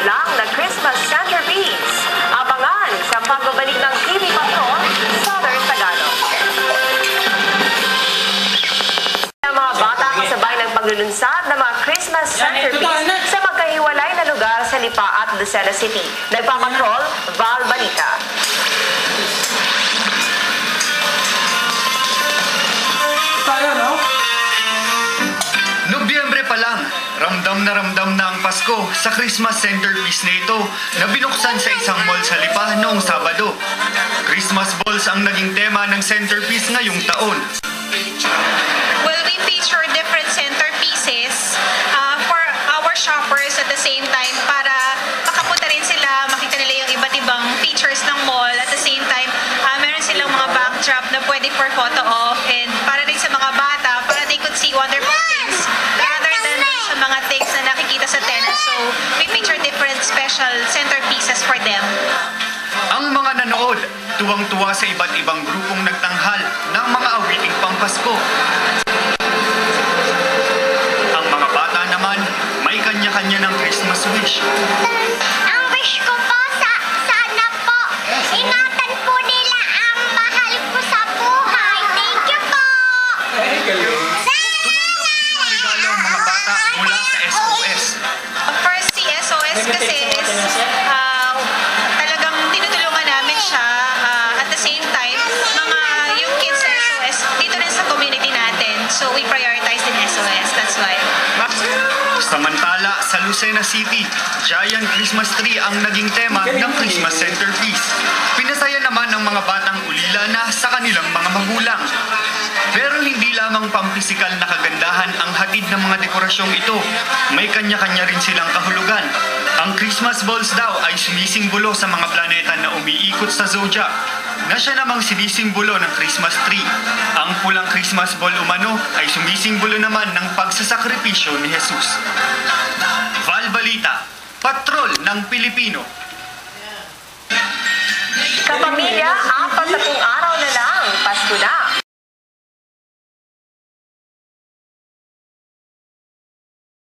lang na Christmas centerpiece. Abangan sa pagbabalik ng TV Patrol, Southern Tagalog. Ang mga bata kasabay ng paglulunsad ng mga Christmas centerpiece sa magkahiwalay na lugar sa Lipa at Lucena City. Nagpapatrol, Val Balita. Nobyembre pa lang, ramdam na ang Pasko sa Christmas centerpiece na ito na binuksan sa isang mall sa Lipa noong Sabado. Christmas balls ang naging tema ng centerpiece ngayong taon. Well, we feature different centerpieces for our shoppers at the same time para makapunta rin sila, makita nila yung iba't ibang features ng mall. At the same time, meron silang mga backdrop na pwede for photo op and para rin sa mga bata, para they could see wonderful things rather than sa mga things na nakikita sa tenant. So, we feature different special centerpieces for them. Ang mga nanood, tuwang-tuwa sa iba't ibang grupong nagtanghal ng mga awiting Pampasko. Ang mga bata naman, may kanya-kanya ng Christmas wish. Ang wish ko po, sana po, ingatan po nila ang mahal ko sa buhay. Thank you po! Tumanggap din ng regalo ang mga bata mula sa SOS. First, si SOS kasi is talagang tinutulungan namin siya. At the same time, yung kids sa SOS, dito rin sa community natin. So, we prioritize din SOS. That's why. Samantala, sa Lucena City, giant Christmas tree ang naging tema ng Christmas centerpiece. Pinasaya naman ng mga batang ulila na sa kanilang mga magulang. Pero hindi lamang pampisikal na kagandahan ang hatid ng mga dekorasyong ito. May kanya-kanya rin silang kahulugan. Ang Christmas balls daw ay sumisimbolo sa mga planeta na umiikot sa zodiac, na siya namang sinisimbolo ng Christmas tree. Ang pulang Christmas ball umano ay sumisimbolo naman ng pagsasakripisyo ni Jesus. Val Balita, Patrol ng Pilipino. Kapamilya